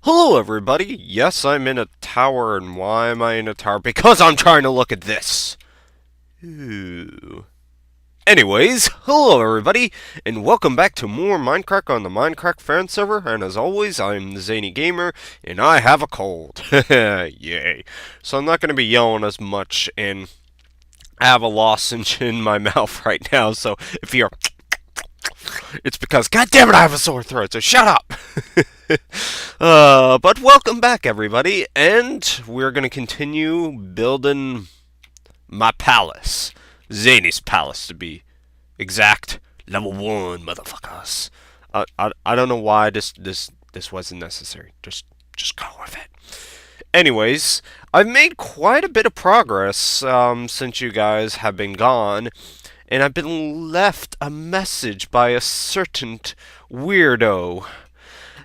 Hello everybody, yes I'm in a tower, and why am I in a tower? Because I'm trying to look at this! Ooh. Anyways, hello everybody, and welcome back to more Mindcrack on the Mindcrack Fan Server, and as always, I'm TheZaneyGamer, and I have a cold. Yay. So I'm not going to be yelling as much, and I have a lozenge in my mouth right now, so if you're it's because, God damn it, I have a sore throat, so shut up! But welcome back, everybody, and we're gonna continue building my palace. Zany's palace, to be exact. Level 1, motherfuckers. I don't know why this wasn't necessary. Just go with it. Anyways, I've made quite a bit of progress since you guys have been gone, and I've been left a message by a certain weirdo.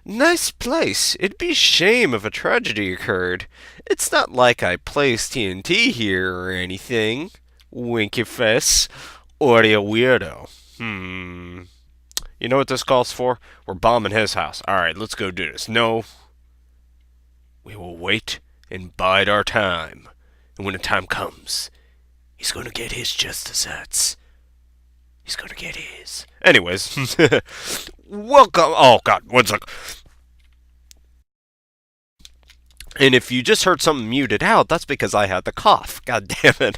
Nice place. It'd be a shame if a tragedy occurred. It's not like I placed TNT here or anything. Winky face. Or a weirdo. You know what this calls for? We're bombing his house. Alright, let's go do this. No. We will wait and bide our time. And when the time comes, he's gonna get his just desserts. He's gonna get his. Anyways, welcome. Oh God, one sec. And if you just heard something muted out, that's because I had the cough. God damn it.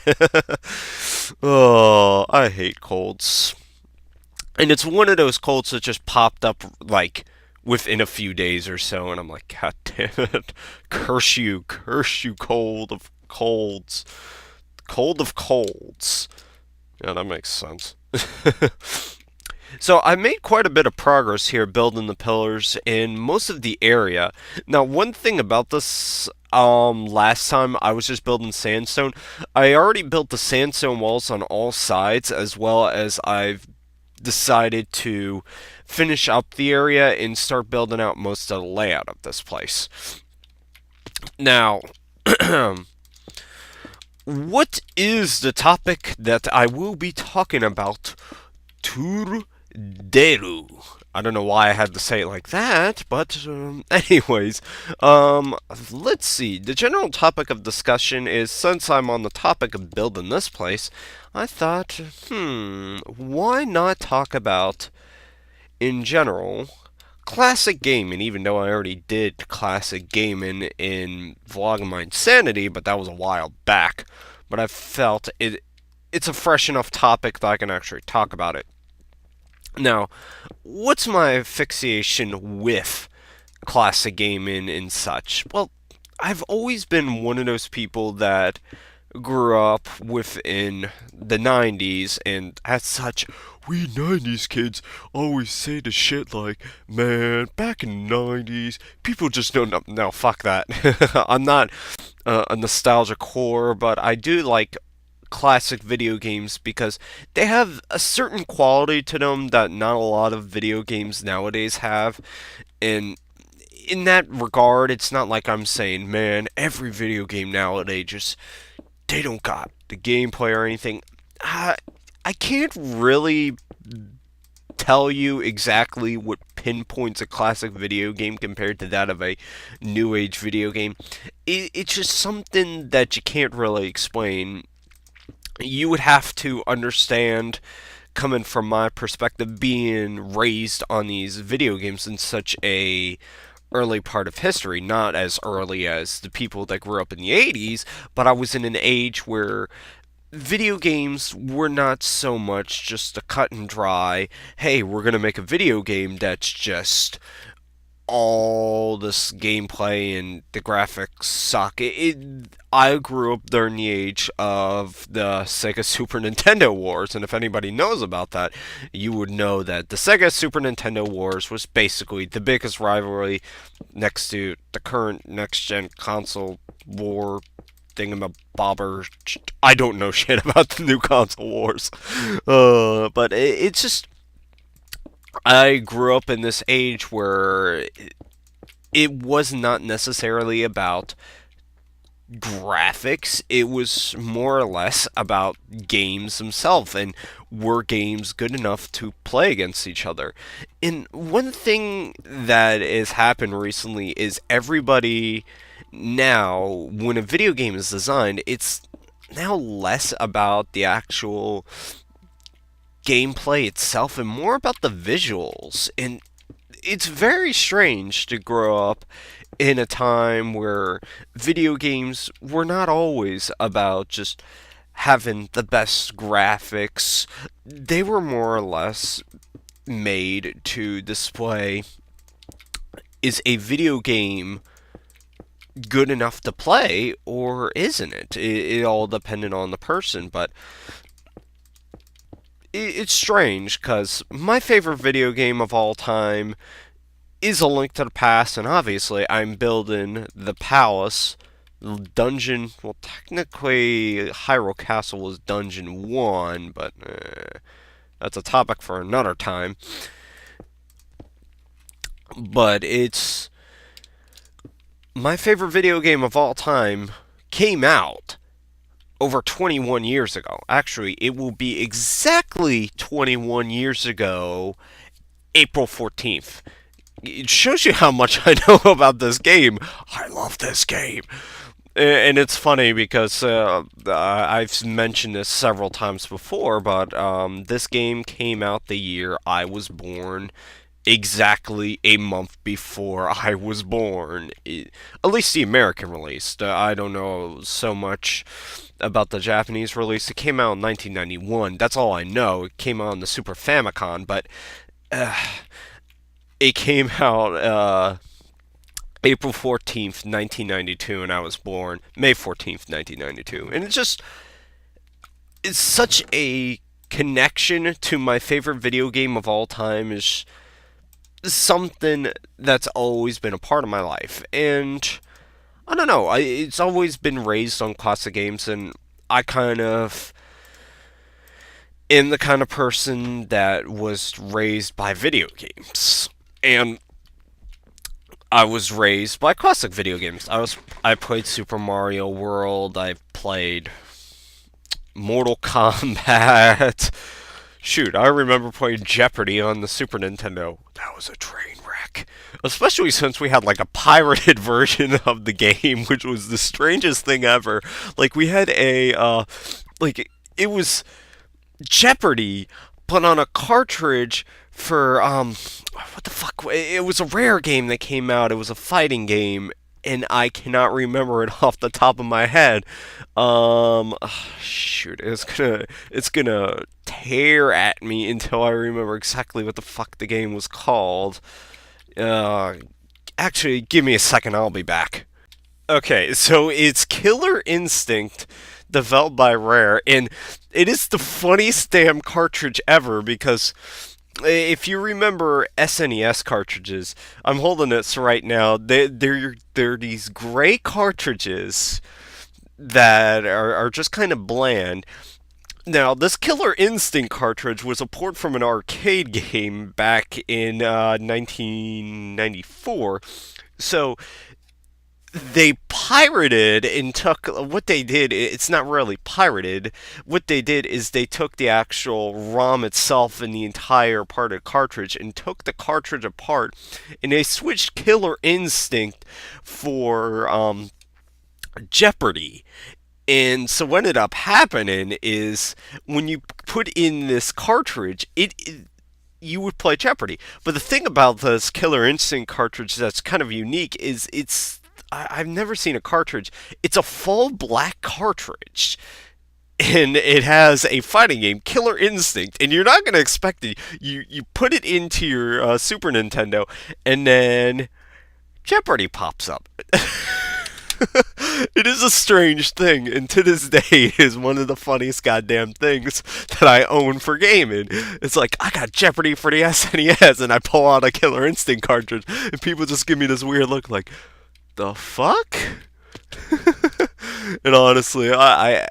Oh, I hate colds. And it's one of those colds that just popped up like within a few days or so, and I'm like, God damn it. Curse you, cold of colds. Cold of colds. Yeah, that makes sense. So I made quite a bit of progress here building the pillars in most of the area. Now, one thing about this, last time I was just building sandstone. I already built the sandstone walls on all sides, as well as I've decided to finish up the area and start building out most of the layout of this place. Now, what is the topic that I will be talking about today? I don't know why I had to say it like that, but anyways, let's see. The general topic of discussion is, since I'm on the topic of building this place, I thought, why not talk about, in general, classic gaming, even though I already did classic gaming in Vlogging My Insanity, but that was a while back. But I felt it's a fresh enough topic that I can actually talk about it. Now, what's my fixation with classic gaming and such? Well, I've always been one of those people that grew up within the 90s, and as such, we 90s kids always say the shit like, man, back in the 90s, people just don't know. No, fuck that. I'm not a nostalgic whore, but I do like classic video games because they have a certain quality to them that not a lot of video games nowadays have. And in that regard, it's not like I'm saying, man, every video game nowadays just, they don't got the gameplay or anything. I can't really tell you exactly what pinpoints a classic video game compared to that of a new age video game. It's just something that you can't really explain. You would have to understand, coming from my perspective, being raised on these video games in such a early part of history, not as early as the people that grew up in the 80s, but I was in an age where video games were not so much just a cut and dry, hey, we're going to make a video game that's just all this gameplay and the graphics suck. I grew up during the age of the Sega Super Nintendo Wars, and if anybody knows about that, you would know that the Sega Super Nintendo Wars was basically the biggest rivalry next to the current next-gen console war thingamabobber. I don't know shit about the new console wars. But it's just, I grew up in this age where it was not necessarily about graphics. It was more or less about games themselves, and were games good enough to play against each other. And one thing that has happened recently is everybody now, when a video game is designed, it's now less about the actual gameplay itself and more about the visuals. And it's very strange to grow up in a time where video games were not always about just having the best graphics. They were more or less made to display, is a video game good enough to play or isn't it? It all depended on the person, but it's strange because my favorite video game of all time is A Link to the Past, and obviously I'm building the palace, the dungeon. Well, technically Hyrule Castle was Dungeon 1, but that's a topic for another time. But it's my favorite video game of all time came out over 21 years ago. Actually, it will be exactly 21 years ago, April 14th. It shows you how much I know about this game. I love this game. And it's funny because I've mentioned this several times before, but this game came out the year I was born, exactly a month before I was born. At least the American release. I don't know so much about the Japanese release. It came out in 1991. That's all I know. It came out on the Super Famicom, but it came out April 14th, 1992, and I was born May 14th, 1992. And it's such a connection to my favorite video game of all time. Is something that's always been a part of my life. And I don't know, it's always been raised on classic games, and I kind of am the kind of person that was raised by video games. And I was raised by classic video games. I played Super Mario World, I played Mortal Kombat. Shoot, I remember playing Jeopardy on the Super Nintendo. That was a train wreck. Especially since we had like a pirated version of the game, which was the strangest thing ever. Like we had it was Jeopardy, but on a cartridge for what the fuck? It was a rare game that came out. It was a fighting game, and I cannot remember it off the top of my head. Shoot, it's gonna tear at me until I remember exactly what the fuck the game was called. Uh, Actually, give me a second. I'll be back. Okay, so it's Killer Instinct, developed by Rare, and it is the funniest damn cartridge ever because if you remember SNES cartridges, I'm holding this right now. They're these gray cartridges that are just kind of bland. Now, this Killer Instinct cartridge was a port from an arcade game back in 1994. So they pirated and took what they did. It's not really pirated. What they did is they took the actual ROM itself and the entire part of the cartridge and took the cartridge apart, and they switched Killer Instinct for Jeopardy. And so what ended up happening is when you put in this cartridge, you would play Jeopardy. But the thing about this Killer Instinct cartridge that's kind of unique is I've never seen a cartridge. It's a full black cartridge. And it has a fighting game, Killer Instinct, and you're not going to expect it. You put it into your Super Nintendo, and then Jeopardy pops up. It is a strange thing, and to this day it is one of the funniest goddamn things that I own for gaming. It's like, I got Jeopardy for the SNES, and I pull out a Killer Instinct cartridge, and people just give me this weird look like, the fuck? And honestly, I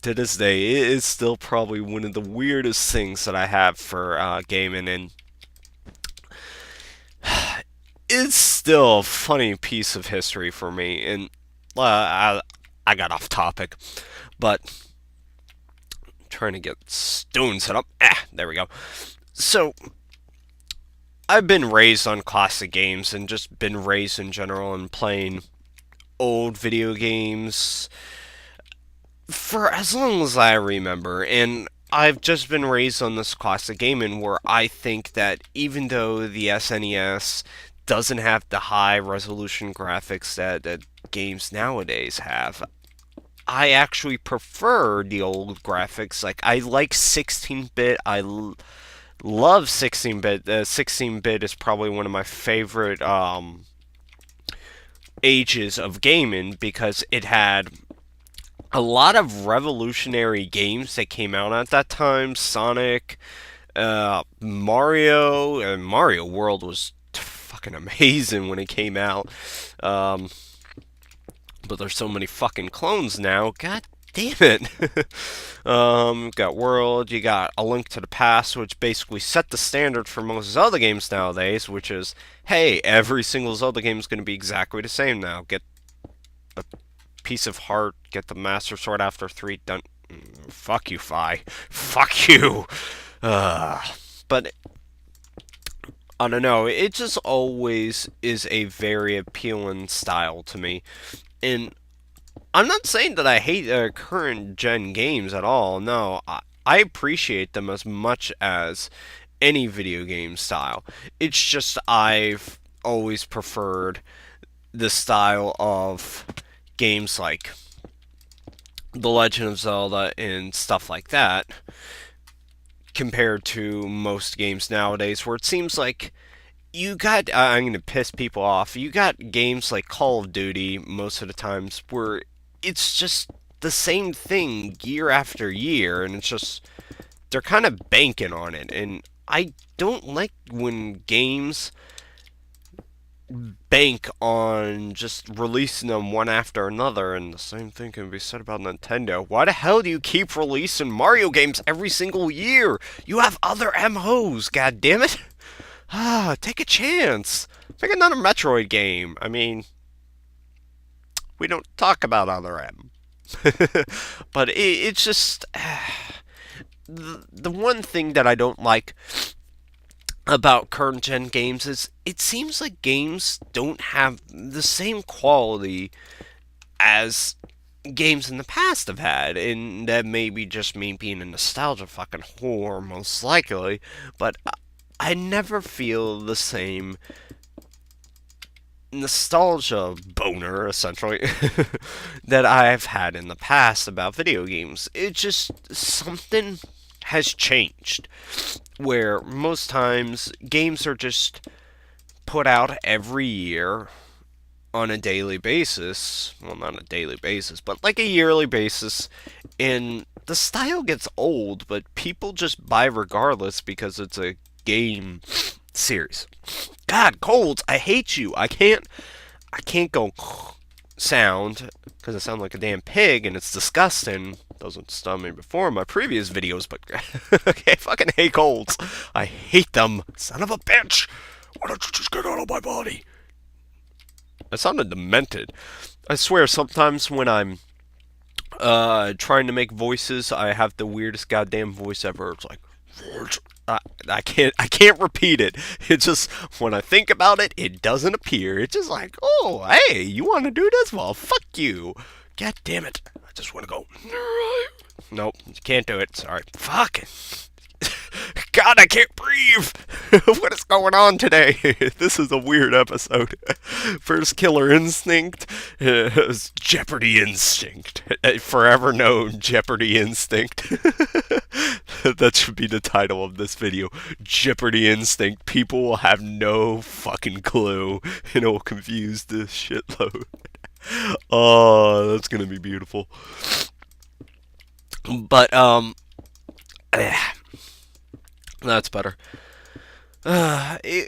to this day, it is still probably one of the weirdest things that I have for gaming, and it's still a funny piece of history for me. And I got off topic, but I'm trying to get Stone set up. There we go. So, I've been raised on classic games and just been raised in general and playing old video games for as long as I remember. And I've just been raised on this classic gaming where I think that even though the SNES doesn't have the high resolution graphics that games nowadays have, I actually prefer the old graphics. Like, I like 16-bit. Love 16-bit. 16-bit is probably one of my favorite ages of gaming because it had a lot of revolutionary games that came out at that time. Sonic, Mario, and Mario World was fucking amazing when it came out. Um, but there's so many fucking clones now. God damn it. Got World, you got A Link to the Past, which basically set the standard for most Zelda games nowadays, which is, hey, every single Zelda game is going to be exactly the same now. Get a piece of heart, get the Master Sword after 3, done. Fuck you, Fi. Fuck you. But I don't know. It just always is a very appealing style to me. And I'm not saying that I hate current gen games at all. No, I appreciate them as much as any video game style. It's just I've always preferred the style of games like The Legend of Zelda and stuff like that compared to most games nowadays where it seems like you got, I'm going to piss people off, you got games like Call of Duty most of the times where it's just the same thing year after year, and it's just, they're kind of banking on it, and I don't like when games bank on just releasing them one after another, and the same thing can be said about Nintendo. Why the hell do you keep releasing Mario games every single year? You have other MOs, god damn it! Take a chance. Make another Metroid game. I mean, we don't talk about other M. But it's just the one thing that I don't like about current gen games is it seems like games don't have the same quality as games in the past have had, and that may be just me being a nostalgia fucking whore, most likely, but I never feel the same nostalgia boner, essentially, that I've had in the past about video games. It just, something has changed, where most times games are just put out every year on a daily basis. Well, not a daily basis, but like a yearly basis, and the style gets old, but people just buy regardless because it's a game series. God, colds, I hate you. I can't go sound because I sound like a damn pig and it's disgusting. Doesn't stun me before in my previous videos, but okay, I fucking hate colds. I hate them. Son of a bitch. Why don't you just get out of my body? I sounded demented. I swear, sometimes when I'm trying to make voices, I have the weirdest goddamn voice ever. It's like, I can't repeat it. It's just, when I think about it, it doesn't appear. It's just like, oh, hey, you want to do this? Well, fuck you. God damn it. I just want to go, nope, you can't do it. Sorry. Fuck. God, I can't breathe. What is going on today? This is a weird episode. First Killer Instinct, Jeopardy Instinct. Forever known Jeopardy Instinct. That should be the title of this video. Jeopardy Instinct. People will have no fucking clue, and it will confuse the shitload. Oh, that's gonna be beautiful. But, that's better. I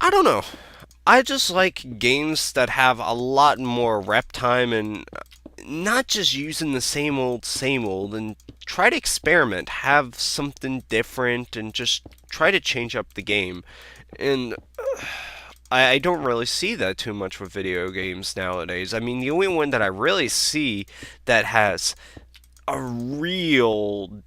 don't know. I just like games that have a lot more rep time and not just using the same old, and try to experiment, have something different, and just try to change up the game. And I don't really see that too much with video games nowadays. I mean, the only one that I really see that has a real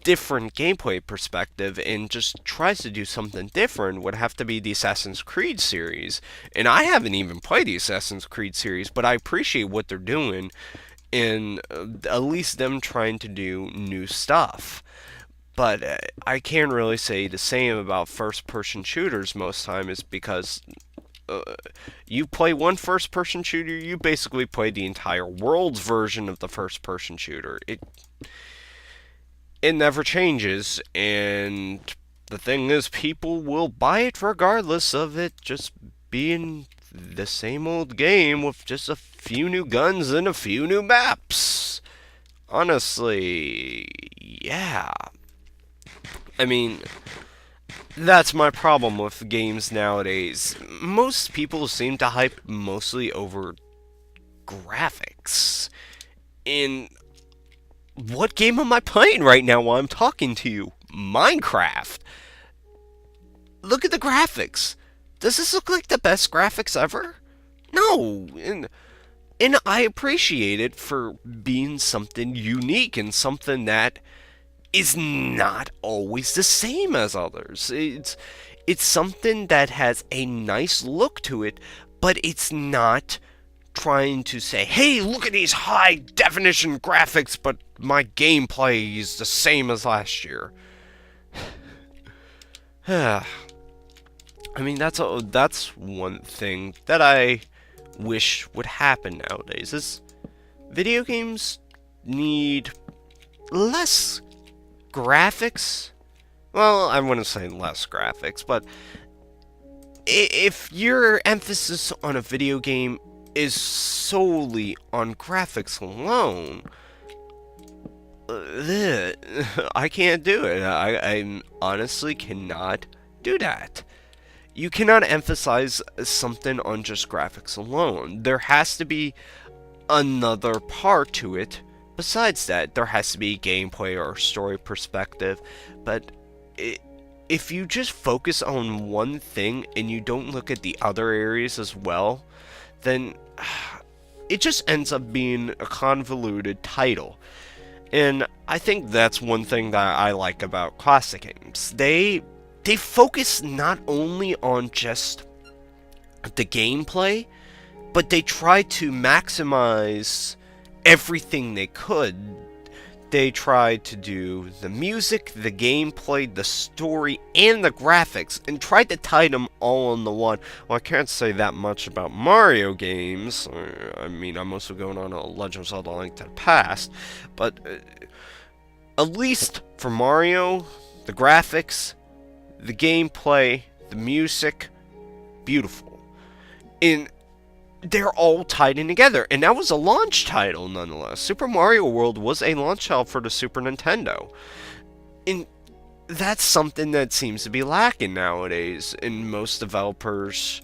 different gameplay perspective and just tries to do something different would have to be the Assassin's Creed series. And I haven't even played the Assassin's Creed series, but I appreciate what they're doing and at least them trying to do new stuff. But I can't really say the same about first-person shooters most time, is because uh, you play one first-person shooter, you basically play the entire world's version of the first-person shooter. It never changes, and the thing is, people will buy it regardless of it just being the same old game with just a few new guns and a few new maps. Honestly, yeah. I mean, that's my problem with games nowadays. Most people seem to hype mostly over graphics. And what game am I playing right now while I'm talking to you? Minecraft. Look at the graphics. Does this look like the best graphics ever? No. And I appreciate it for being something unique and something that is not always the same as others. It's something that has a nice look to it, but it's not trying to say, "Hey, look at these high definition graphics, but my gameplay is the same as last year." I mean, that's one thing that I wish would happen nowadays. Is video games need less graphics. Well, I wouldn't say less graphics, but if your emphasis on a video game is solely on graphics alone, I can't do it. I honestly cannot do that. You cannot emphasize something on just graphics alone. There has to be another part to it. Besides that, there has to be gameplay or story perspective, but if you just focus on one thing and you don't look at the other areas as well, then it just ends up being a convoluted title. And I think that's one thing that I like about classic games. They focus not only on just the gameplay, but they try to maximize everything they could. They tried to do the music, the gameplay, the story, and the graphics, and tried to tie them all into one. Well, I can't say that much about Mario games. I mean, I'm also going on a Legend of Zelda: Link to the Past, but at least for Mario, the graphics, the gameplay, the music, beautiful. And they're all tied in together, and that was a launch title nonetheless. Super Mario World was a launch title for the Super Nintendo, and that's something that seems to be lacking nowadays, and most developers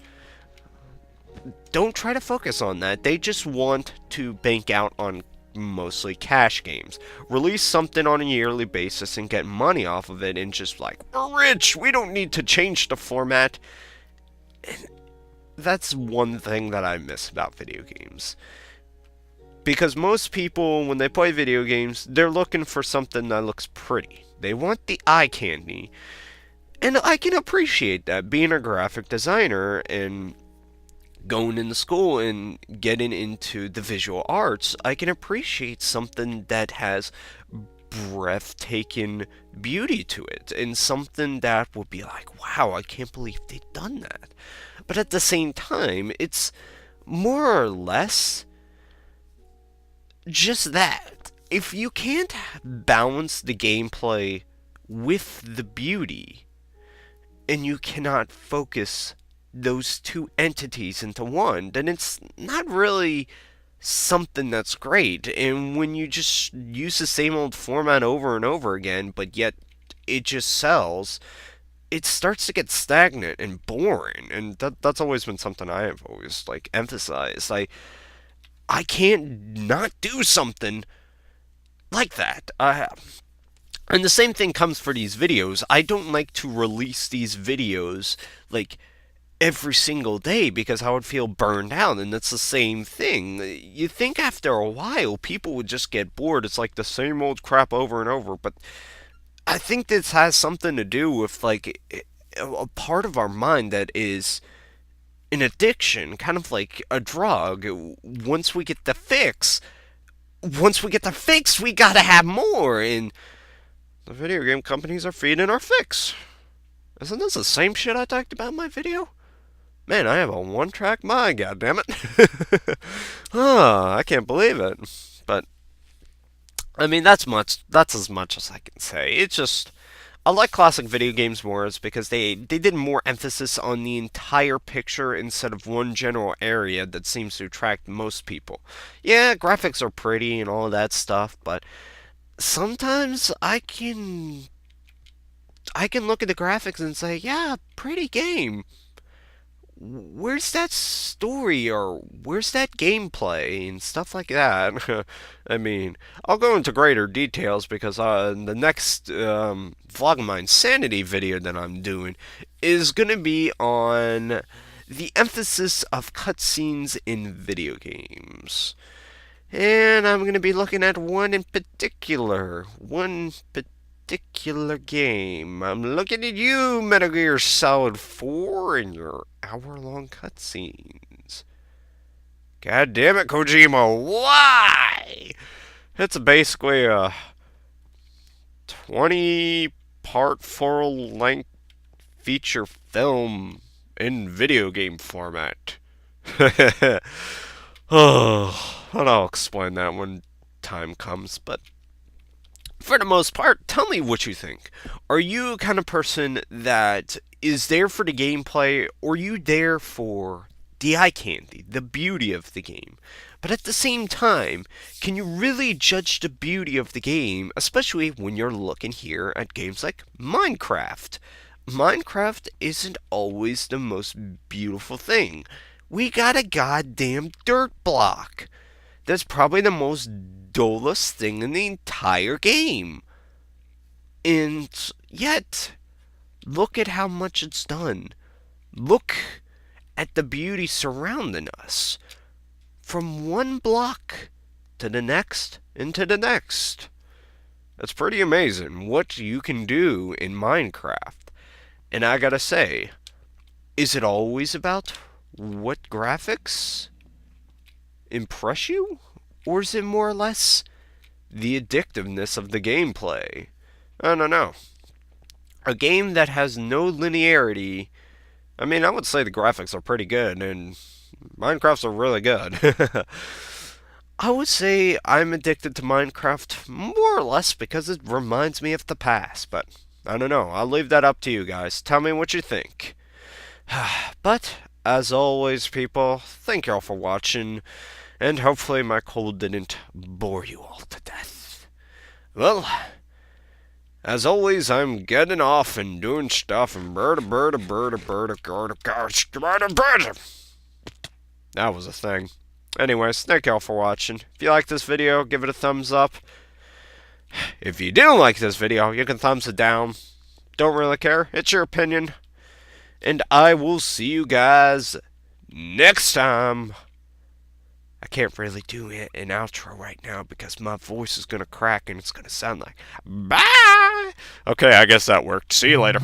don't try to focus on that. They just want to bank out on mostly cash games. Release something on a yearly basis and get money off of it, and just like, we're rich, we don't need to change the format. And that's one thing that I miss about video games. Because most people, when they play video games, they're looking for something that looks pretty. They want the eye candy. And I can appreciate that. Being a graphic designer and going into school and getting into the visual arts, I can appreciate something that has breathtaking beauty to it, and something that would be like, wow, I can't believe they've done that. But at the same time, it's more or less just that. If you can't balance the gameplay with the beauty, and you cannot focus those two entities into one, then it's not really something that's great. And when you just use the same old format over and over again, but yet it just sells, it starts to get stagnant and boring. And that's always been something I have always like emphasized. I can't not do something like that. And the same thing comes for these videos. I don't like to release these videos like every single day because I would feel burned out, and it's the same thing. You think after a while people would just get bored. It's like the same old crap over and over, but I think this has something to do with like a part of our mind that is an addiction, kind of like a drug. Once we get the fix, we gotta have more, and the video game companies are feeding our fix. Isn't this the same shit I talked about in my video? Man, I have a one-track mind, goddammit. I can't believe it. But I mean, that's as much as I can say. It's just I like classic video games more is because they did more emphasis on the entire picture instead of one general area that seems to attract most people. Yeah, graphics are pretty and all of that stuff, but sometimes I can look at the graphics and say, yeah, pretty game. Where's that story or where's that gameplay and stuff like that? I mean, I'll go into greater details because the next vlog of my insanity video that I'm doing is going to be on the emphasis of cutscenes in video games. And I'm going to be looking at one in particular. One particular game. I'm looking at you, Metal Gear Solid 4, and your hour-long cutscenes. God damn it, Kojima, why? It's basically a 20-part full-length feature film in video game format. Oh, and I'll explain that when time comes, but for the most part, tell me what you think. Are you a kind of person that is there for the gameplay, or are you there for the eye candy, the beauty of the game? But at the same time, can you really judge the beauty of the game, especially when you're looking here at games like Minecraft? Minecraft isn't always the most beautiful thing. We got a goddamn dirt block. That's probably the most dullest thing in the entire game. And yet, look at how much it's done. Look at the beauty surrounding us. From one block to the next and to the next. It's pretty amazing what you can do in Minecraft. And I gotta say, is it always about what graphics impress you? Or is it more or less the addictiveness of the gameplay? I don't know. A game that has no linearity. I mean, I would say the graphics are pretty good, and Minecraft's are really good. I would say I'm addicted to Minecraft more or less because it reminds me of the past, but I don't know. I'll leave that up to you guys. Tell me what you think. But, as always, people, thank y'all for watching, and hopefully my cold didn't bore you all to death. Well, as always, I'm getting off and doing stuff, and that was a thing. Anyways, thank y'all for watching. If you like this video, give it a thumbs up. If you didn't like this video, you can thumbs it down. Don't really care. It's your opinion. And I will see you guys next time. I can't really do an outro right now because my voice is going to crack and it's going to sound like, bye! Okay, I guess that worked. See you later.